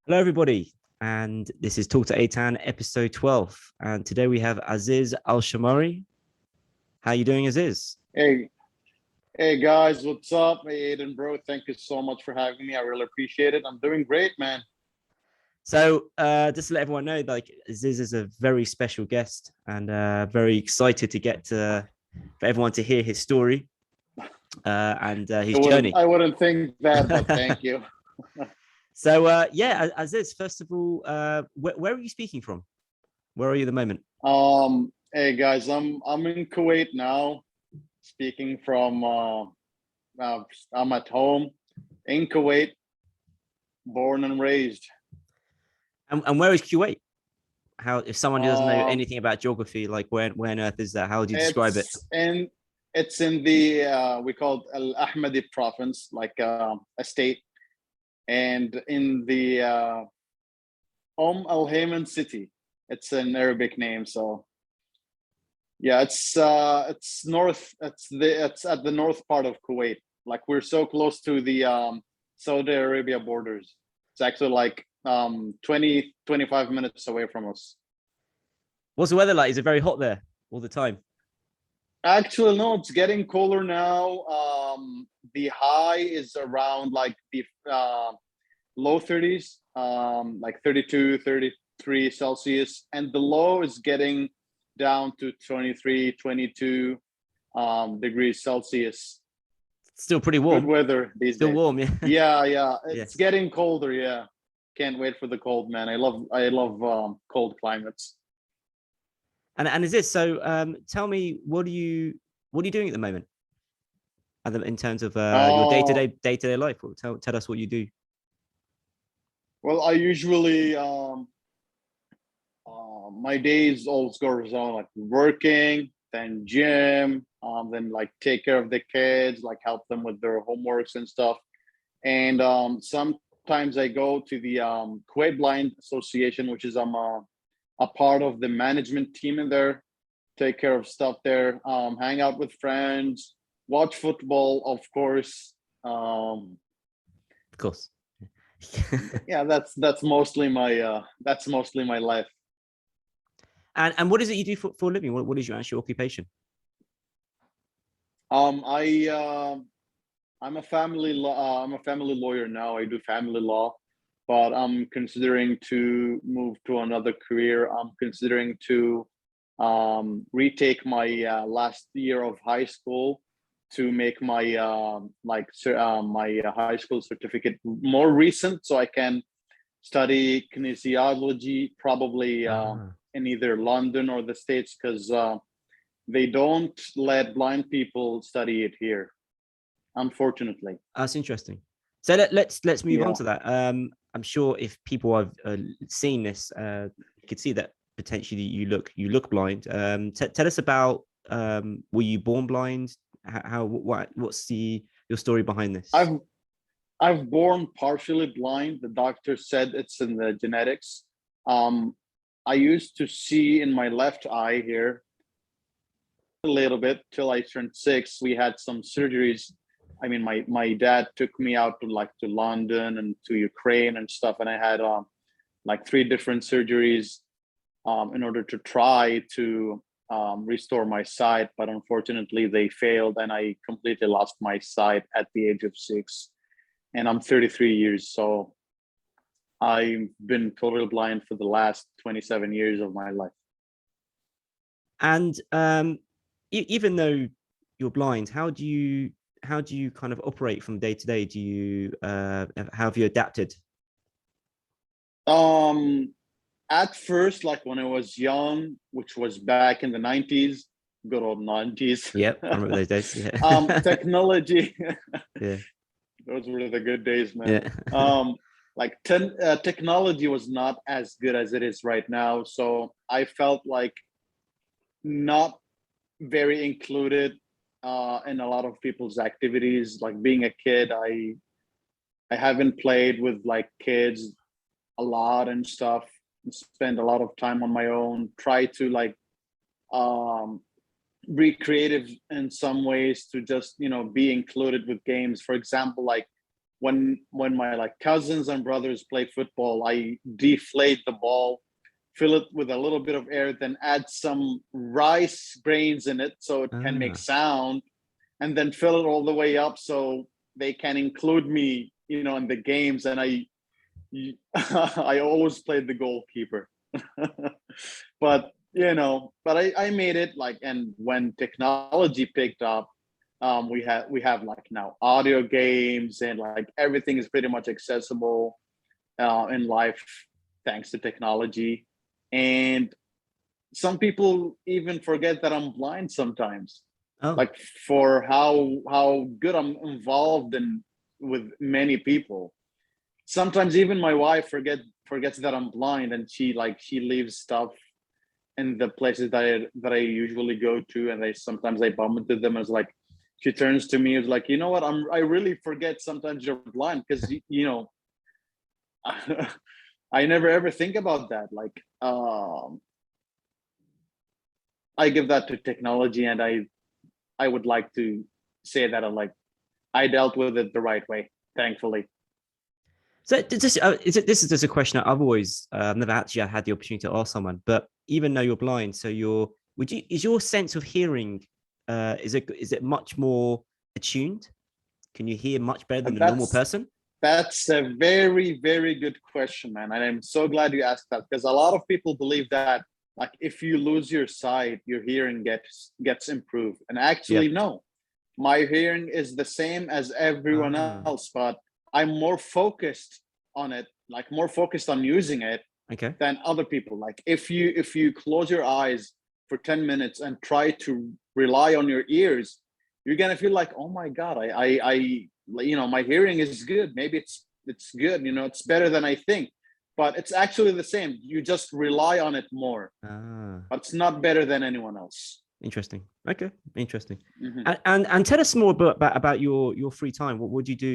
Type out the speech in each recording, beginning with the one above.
Hello, everybody, and this is Talk to Aitan, episode 12. And today we have Aziz Al-Shamari. How you doing, Aziz? Hey, hey guys, what's up? Hey Aiden, bro, thank you so much for having me. I really appreciate it. I'm doing great, man. So, just to let everyone know, like Aziz is a very special guest, and very excited to get for everyone to hear his story and his journey. I wouldn't think that, but thank you. So, yeah, Aziz, first of all, where are you speaking from? Where are you at the moment? Hey guys, I'm in Kuwait now, speaking from I'm at home in Kuwait, born and raised. And where is Kuwait? How, if someone doesn't know Um, anything about geography, like where on earth is that? How would you describe it? it's in the we call it Al Ahmadi province, like a state, and in the Al Hayman city. It's an Arabic name, so yeah, it's north. It's at the north part of Kuwait. Like we're so close to the Saudi Arabia borders. It's actually like 25 minutes away from us. What's the weather like? Is it very hot there all the time? Actually, no, it's getting colder now. The high is around like the low 30s, like 32, 33 Celsius, and the low is getting down to 23, 22 degrees Celsius. Still pretty warm. Good weather these Still days. warm, yeah. Yeah. It's getting colder. Yeah, can't wait for the cold, man. I love cold climates. And is this so? Tell me, what are you doing at the moment? In terms of your day-to-day life, tell us what you do. Well, I usually my days always goes on like working, then gym, then like take care of the kids, like help them with their homeworks and stuff. And sometimes I go to the Kuwait Blind Association, which is a part of the management team in there, take care of stuff there, hang out with friends, watch football, of course. Of course. Yeah, that's mostly my life. And what is it you do for a living? What is your actual occupation? I'm a family lawyer now. I do family law, but I'm considering to move to another career. I'm considering to retake my last year of high school to make my my high school certificate more recent, so I can study kinesiology, probably in either London or the States, because they don't let blind people study it here, unfortunately. That's interesting. So let's move on to that. I'm sure if people have seen this, you could see that potentially you look blind. Tell us about, were you born blind? What's your story behind this? I've born partially blind. The doctor said it's in the genetics. I used to see in my left eye here a little bit till I turned 6. We had some surgeries. I mean, my dad took me out to London and to Ukraine and stuff, and I had like 3 different surgeries in order to try to restore my sight, but unfortunately they failed, and I completely lost my sight at the age of 6. And I'm 33 years, so I've been totally blind for the last 27 years of my life. And even though you're blind, how do you kind of operate from day to day? Do you how have you adapted? At first, like when I was young, which was back in the 90s, good old 90s. Yep, I remember those days. Yeah. Technology. Yeah. Those were the good days, man. Yeah. Like technology was not as good as it is right now, so I felt like not very included in a lot of people's activities. Like being a kid, I haven't played with like kids a lot and stuff. Spend a lot of time on my own. Try to like be creative in some ways to just be included with games. For example, like when my like cousins and brothers play football, I deflate the ball, fill it with a little bit of air, then add some rice grains in it so it can make sound, and then fill it all the way up so they can include me, you know, in the games. And I always played the goalkeeper. But you know, but I made it like, and when technology picked up, we have like now audio games, and like everything is pretty much accessible in life thanks to technology. And some people even forget that I'm blind sometimes, Oh, like for how good I'm involved in with many people. Sometimes even my wife forgets that I'm blind, and she leaves stuff in the places that I usually go to, and sometimes I bump into them. As like, she turns to me, is like, you know what, I really forget sometimes you're blind, because you know, I never ever think about that. Like, I give that to technology, and I would like to say that I dealt with it the right way, thankfully. so this is just a question I've always never actually had the opportunity to ask someone. But even though you're blind, so is your sense of hearing is it much more attuned? Can you hear much better than And a normal person? that's a very, very good question, man. And I'm so glad you asked that, because a lot of people believe that like if you lose your sight, your hearing gets improved. And Yeah. actually, no, my hearing is the same as everyone Ah, else, but I'm more focused on it, like more focused on using it okay. than other people. Like if you close your eyes for 10 minutes and try to rely on your ears, you're gonna feel like, oh my God, I you know, my hearing is good. Maybe it's good, you know, it's better than I think. But it's actually the same. You just rely on it more. Ah, But it's not better than anyone else. interesting. Okay, interesting. Mhm. And tell us more about your free time. What would you do?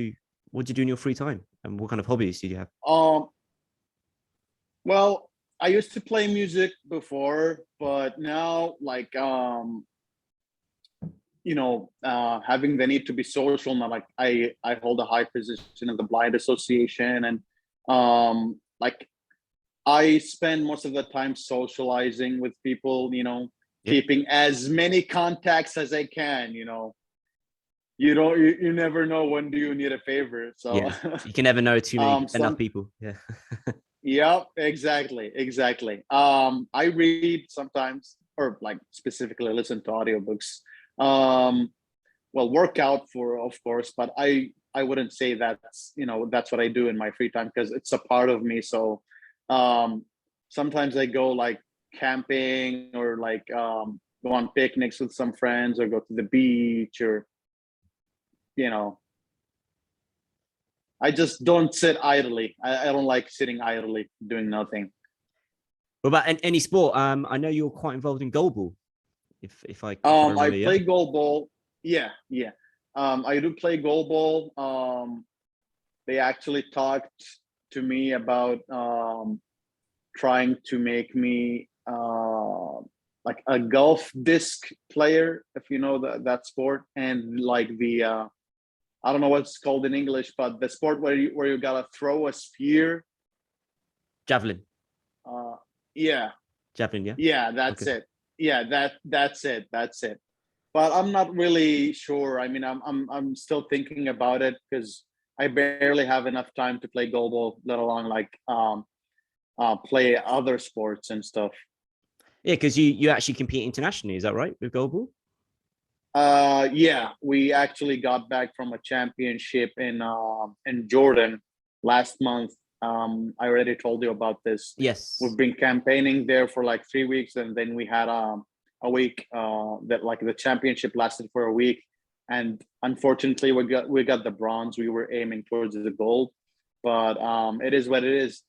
What do you do in your free time? And what kind of hobbies do you have? Um, well, I used to play music before, but now like you know, having the need to be social. Now, like I hold a high position in the Blind Association, and like I spend most of the time socializing with people. You know, Yeah. keeping as many contacts as I can. You know, you never know when do you need a favor. So, Yeah. You can never know too many enough some people. Yeah. yeah, exactly. I read sometimes, or like specifically listen to audiobooks. Um, well, workout for, of course, but I wouldn't say that's, you know, that's what I do in my free time, because it's a part of me. So um sometimes I go like camping, or like go on picnics with some friends, or go to the beach, or you know, I just don't sit idly. I don't like sitting idly doing nothing. What about any sport? I know you're quite involved in goalball, if I I remember. Yeah. play goalball. Yeah, yeah. I do play goalball. They actually talked to me about trying to make me like a golf disc player, if you know that sport, and like the I don't know what it's called in English, but the sport where you gotta throw a spear. Javelin. Uh, yeah, Javelin. Yeah. yeah, that's Okay. it. Yeah, that's it. But I'm not really sure. I mean, I'm still thinking about it, because I barely have enough time to play goalball, let alone like play other sports and stuff. Yeah, because you actually compete internationally. Is that right with goalball? Yeah, we actually got back from a championship in Jordan last month. I already told you about this. Yes. We've been campaigning there for like 3 weeks, and then we had a week that like the championship lasted for a week, and unfortunately we got the bronze. We were aiming towards the gold, but it is what it is.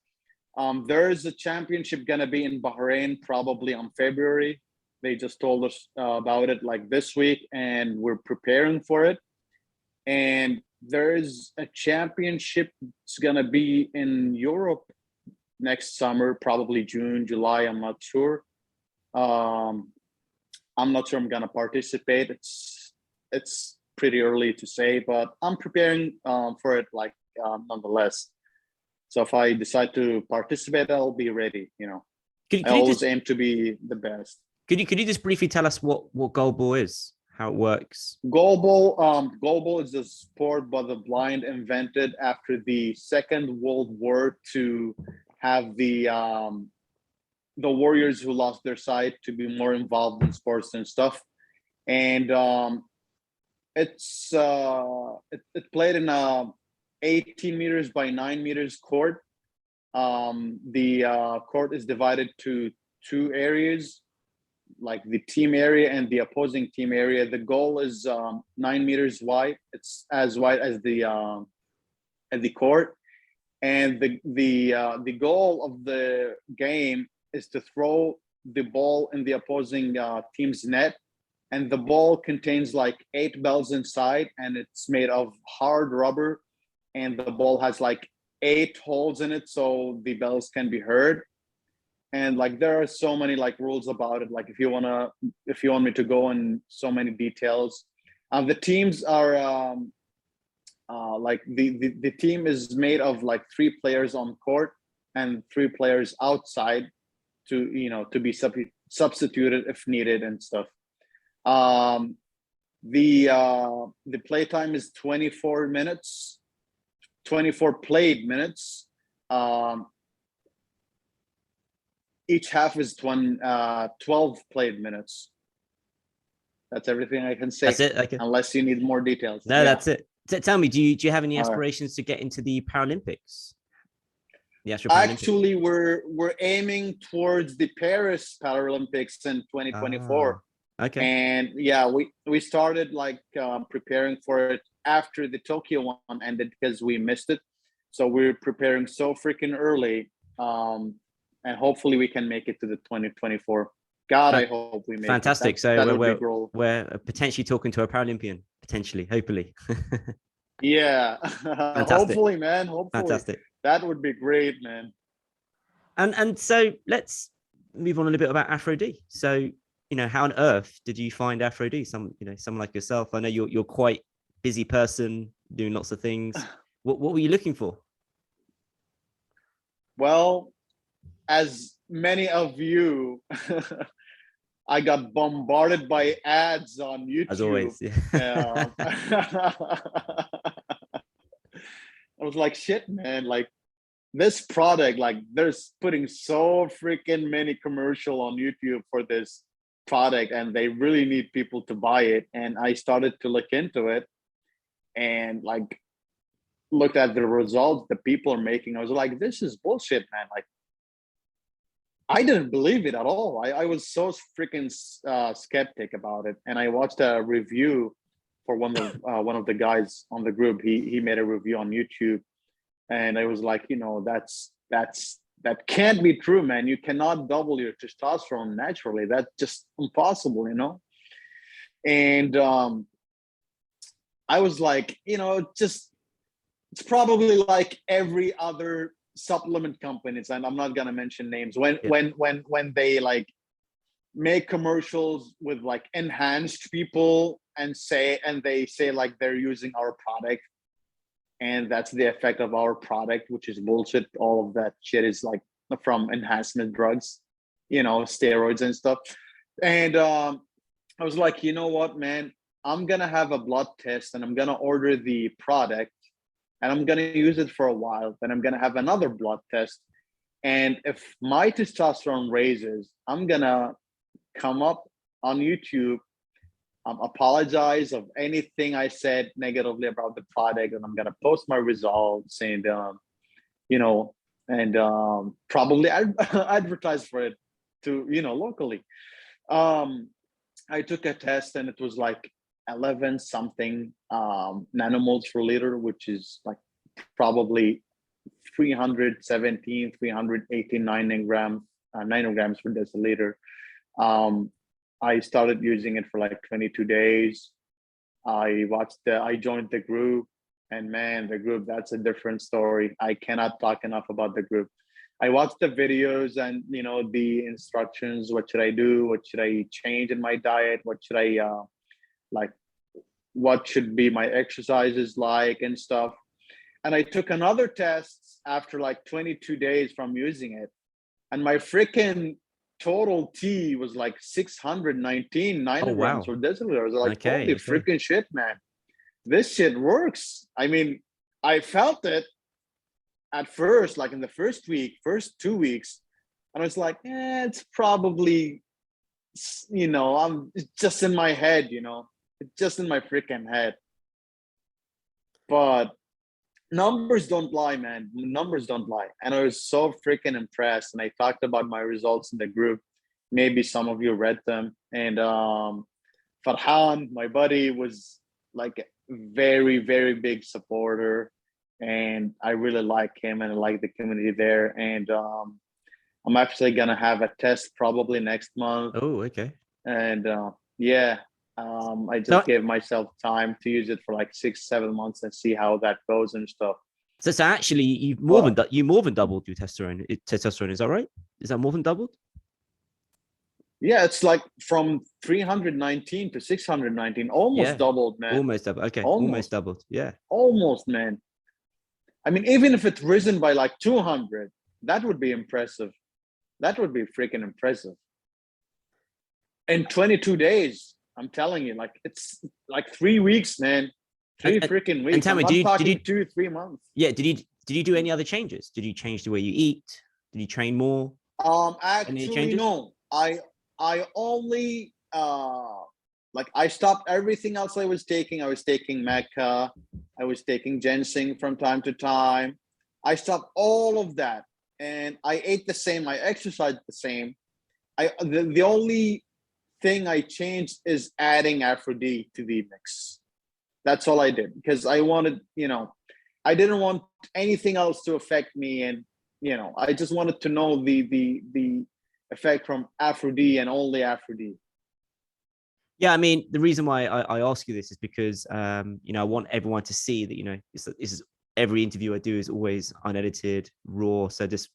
There is a championship gonna be in Bahrain probably on February. They just told us about it like this week, and we're preparing for it. And there is a championship. It's gonna be in Europe next summer, probably June, July. I'm not sure. Um, I'm not sure I'm gonna participate. It's pretty early to say, but I'm preparing for it like nonetheless. So if I decide to participate, I'll be ready. Could I you always just aim to be the best. could you just briefly tell us what goalball is, how it works? Goalball is a sport by the blind invented after the Second World War to have the warriors who lost their sight to be more involved in sports and stuff. And it played in a 18 meters by 9 meters court. The court is divided to two areas, like the team area and the opposing team area. The goal is 9 meters wide. It's as wide as the court, and the goal of the game is to throw the ball in the opposing team's net, and the ball contains like 8 bells inside, and it's made of hard rubber, and the ball has like 8 holes in it so the bells can be heard. And like there are so many like rules about it, like if you want me to go in so many details. The teams are like the team is made of like 3 players on court and 3 players outside to be substituted if needed and stuff. The play time is 24 minutes, 24 played minutes. Each half is 12 played minutes. That's everything I can say. That's it. Okay. Unless you need more details. No, that's it. Tell me, do you have any All right. aspirations to get into the Paralympics? The Astro Paralympics? Actually, we're aiming towards the Paris Paralympics in 2024. Okay. And yeah, we started like preparing for it after the Tokyo one ended because we missed it. So we're preparing so freaking early. And hopefully we can make it to the 2024. God, I hope we make Fantastic. it. So we're potentially talking to a Paralympian, potentially, hopefully. Yeah. Hopefully, man. Hopefully. Fantastic. That would be great, man. And so let's move on a little bit about Aphro-D. So, how on earth did you find Aphro-D? Someone like yourself. I know you're quite busy person, doing lots of things. What were you looking for? Well, as many of you, I got bombarded by ads on YouTube. As always, yeah. I was like, shit, man, like this product, like there's putting so freaking many commercial on YouTube for this product and they really need people to buy it. And I started to look into it and like looked at the results that people are making. I was like, this is bullshit, man. Like, I didn't believe it at all. I was so freaking skeptic about it. And I watched a review for one of the guys on the group. He made a review on YouTube, and I was like, that can't be true, man. You cannot double your testosterone naturally. That's just impossible, And I was like, it's probably like every other supplement companies, and I'm not gonna mention names, when they like make commercials with like enhanced people and they say like they're using our product and that's the effect of our product, which is bullshit. All of that shit is like from enhancement drugs, steroids and stuff. And I was like, you know what, man, I'm gonna have a blood test and I'm gonna order the product and I'm going to use it for a while. Then I'm going to have another blood test. And if my testosterone raises, I'm going to come up on YouTube, apologize of anything I said negatively about the product. And I'm going to post my results and, probably advertise for it to, locally. I took a test and it was like 11 something nanomoles per liter, which is like probably 317, 318 nanograms per deciliter. I started using it for like 22 days. I joined the group, and man, the group, that's a different story. I cannot talk enough about the group. I watched the videos and the instructions. What should I do? What should I change in my diet? What should I what should be my exercises like and stuff. And I took another test after like 22 days from using it, and my freaking total T was like 619 Oh, nanograms wow. per deciliter. I was like, Okay. holy freaking shit, man. This shit works. I mean, I felt it at first, like in the first week, first 2 weeks, and I was like, it's probably, it's just in my head, it's just in my freaking head. But numbers don't lie, man. Numbers don't lie. And I was so freaking impressed. And I talked about my results in the group. Maybe some of you read them. And Farhan, my buddy, was like a very, very big supporter. And I really like him and I like the community there. And I'm actually going to have a test probably next month. Oh, okay. And I just gave myself time to use it for like 6-7 months and see how that goes and stuff. So actually, you more than doubled your testosterone. Testosterone, is that right? Is that more than doubled? Yeah, it's like from 319 to 619, almost doubled, man. Almost doubled. Okay, almost doubled. Yeah, almost, man. I mean, even if it's risen by like 200, that would be impressive. That would be freaking impressive. In 22 days, I'm telling you, like it's like 3 weeks, man. 3 freaking weeks. And I'm talking 2-3 months. Yeah. Did you do any other changes? Did you change the way you eat? Did you train more? Actually, no. I only like I stopped everything else I was taking. I was taking maca. I was taking ginseng from time to time. I stopped all of that, and I ate the same. I exercised the same. The only thing I changed is adding Aphro-D to the mix. That's all I did, because I wanted, I didn't want anything else to affect me, and I just wanted to know the effect from Aphro-D and only Aphro-D. Yeah, I mean, the reason why I ask you this is because I want everyone to see that this is every interview I do is always unedited, raw. So just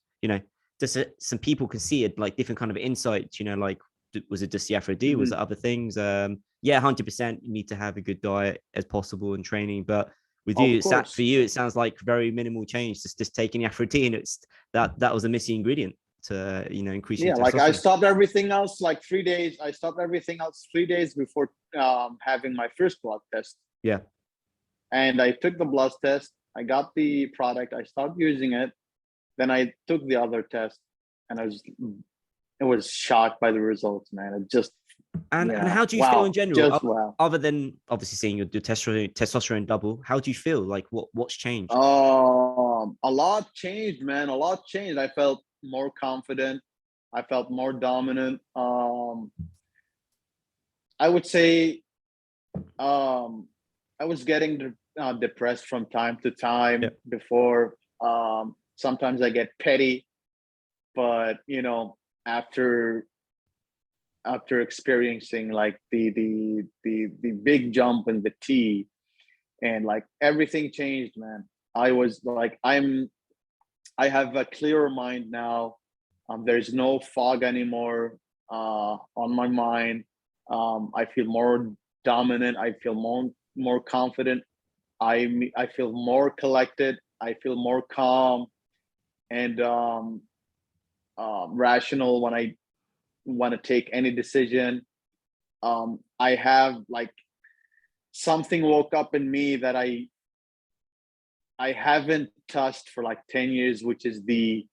some people can see it, like different kind of insights. Like, was it just the Aphro-D? Was it other things? Yeah, 100%. You need to have a good diet as possible and training, but with you, for you, it sounds like very minimal change. Just taking the Aphro-D, and it's that was a missing ingredient to increase. Yeah, like I stopped everything else like 3 days. I stopped everything else 3 days before having my first blood test. Yeah, and I took the blood test. I got the product. I stopped using it. Then I took the other test, and I was shocked by the results, man. It just and how do you feel in general? Wow. Other than obviously seeing your testosterone double, how do you feel? Like what's changed? A lot changed, man. A lot changed. I felt more confident. I felt more dominant. I would say I was getting depressed from time to time before. Sometimes I get petty, but after experiencing like the big jump in the T, and like everything changed, man. I was like, I have a clearer mind now. There's no fog anymore on my mind. I feel more dominant. I feel more confident. I feel more collected. I feel more calm and rational when I want to take any decision. I have like something woke up in me that I haven't touched for like 10 years, which is the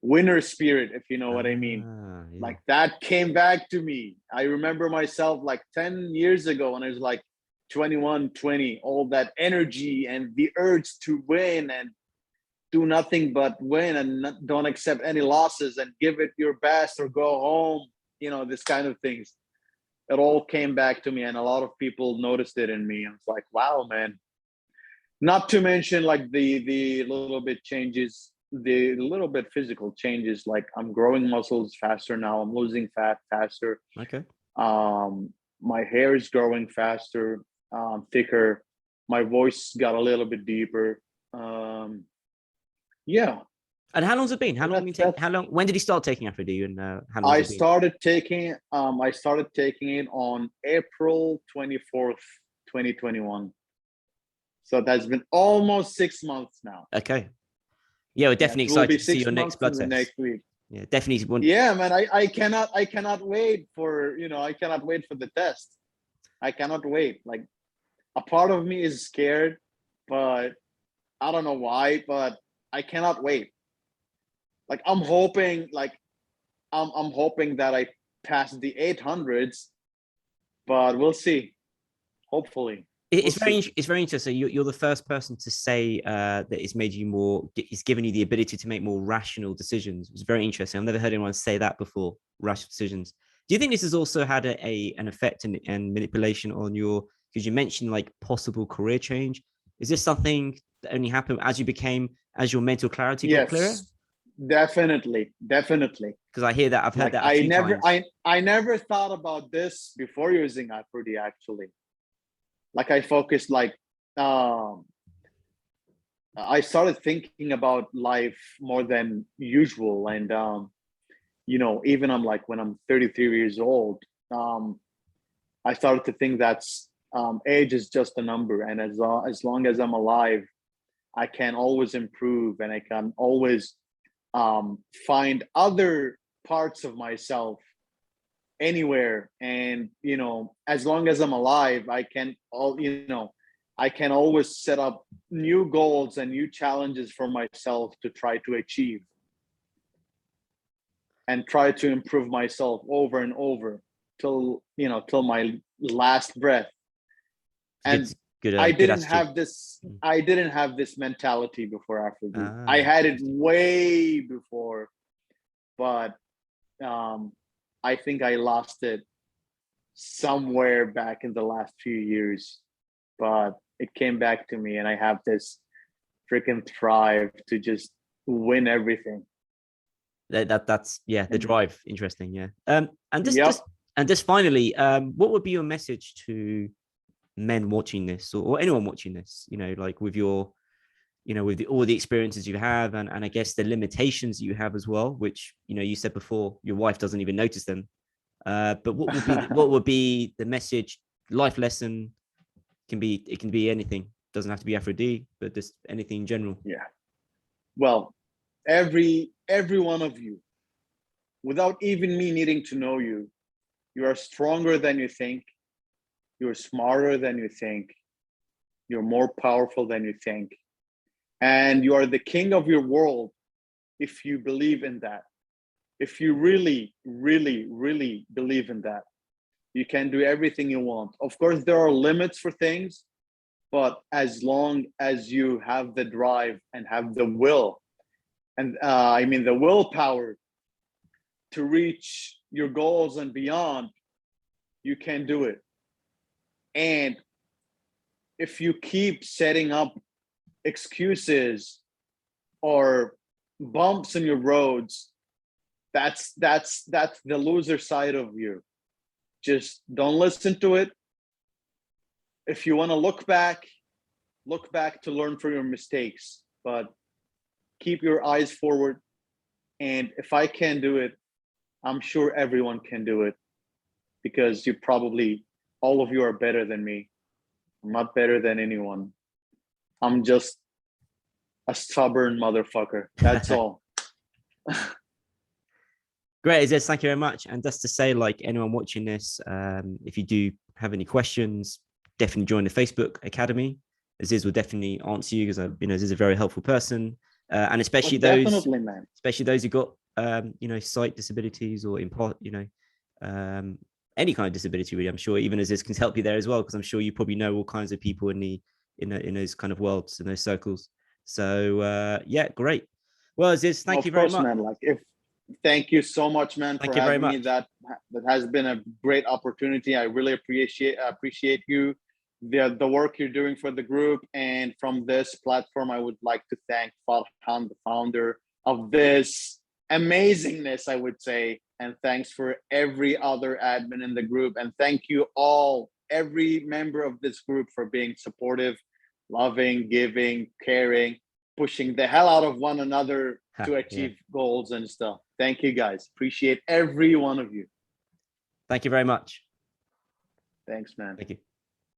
winner spirit, if you know what I mean. Yeah. Like that came back to me. I remember myself like 10 years ago when I was like 21, 20, all that energy and the urge to win and do nothing but win and don't accept any losses and give it your best or go home, this kind of things. It all came back to me, and a lot of people noticed it in me. And it's like, wow, man. Not to mention like the little bit changes, the little bit physical changes, like I'm growing muscles faster now. I'm losing fat faster. Okay. My hair is growing faster, thicker. My voice got a little bit deeper. Yeah. And how long's it been? How long? When did you start taking Aphro-D? And how long? I started taking it on April 24th, 2021. So that's been almost 6 months now. Okay. Yeah, we're definitely It will be excited to see 6 your next months blood in the test. next week. Yeah, definitely. Yeah, man, I cannot wait for, I cannot wait for the test. I cannot wait. Like, a part of me is scared, but I don't know why, but I cannot wait. Like, I'm hoping that I pass the 800s, but we'll see. Hopefully. It's very interesting. You're the first person to say that it's made you more. It's given you the ability to make more rational decisions. It's very interesting. I've never heard anyone say that before. Rational decisions. Do you think this has also had an effect and manipulation on your? Because you mentioned like possible career change. Is this something that only happened as your mental clarity got clearer? Definitely. Because I hear that I've heard that a few times. I never thought about this before using Aphro-D, actually. Like, I focused, like, I started thinking about life more than usual. And, even when I'm 33 years old, I started to think that's age is just a number. And as long as I'm alive, I can always improve, and I can always find other parts of myself anywhere. And as long as I'm alive, I can always set up new goals and new challenges for myself to try to achieve and try to improve myself over and over till my last breath. And I didn't have this mentality before Aphro-D. I had it way before, but I think I lost it somewhere back in the last few years, but it came back to me, and I have this freaking drive to just win everything. That's the drive. Interesting. Yeah. And just finally, what would be your message to men watching this, or anyone watching this? Like with your, with all the experiences you have, and I guess the limitations you have as well, which you said before, your wife doesn't even notice them. But what would be the message, life lesson? It can be anything. Doesn't have to be Aphro-D, but just anything in general. Yeah. Well, every one of you, without even me needing to know you, you are stronger than you think. You're smarter than you think. You're more powerful than you think. And you are the king of your world if you believe in that. If you really, really, really believe in that, you can do everything you want. Of course, there are limits for things, but as long as you have the drive and have the will, and the willpower to reach your goals and beyond, you can do it. And if you keep setting up excuses or bumps in your roads, that's the loser side of you. Just don't listen to it. If you want to look back to learn from your mistakes, but keep your eyes forward. And if I can do it, I'm sure everyone can do it, because all of you are better than me. I'm not better than anyone. I'm just a stubborn motherfucker. That's all. Great, Aziz. Thank you very much. And just to say, like, anyone watching this, if you do have any questions, definitely join the Facebook Academy. Aziz will definitely answer you, because Aziz is a very helpful person, and especially those who got sight disabilities, or any kind of disability, really. I'm sure even Aziz can help you there as well, because I'm sure you probably know all kinds of people in those kind of worlds, in those circles. So great. Well, Aziz, thank you very much, man. Thank you so much, man, for having me. That has been a great opportunity. I really appreciate you, the work you're doing for the group. And from this platform, I would like to thank Farhan, the founder of this amazingness, I would say. And thanks for every other admin in the group. And thank you all, every member of this group, for being supportive, loving, giving, caring, pushing the hell out of one another to achieve goals and stuff. Thank you, guys. Appreciate every one of you. Thank you very much. Thanks, man. Thank you.